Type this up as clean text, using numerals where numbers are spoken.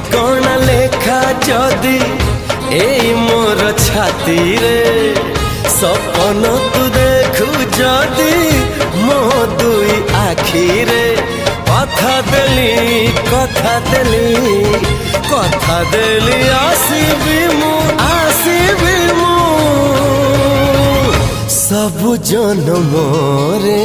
ठिकाना लेखा जदी ए मोर छाती रे सपन तू देखु जदी मो दुई आखी रे कथा देली आसीबी मु सब जन्म रे।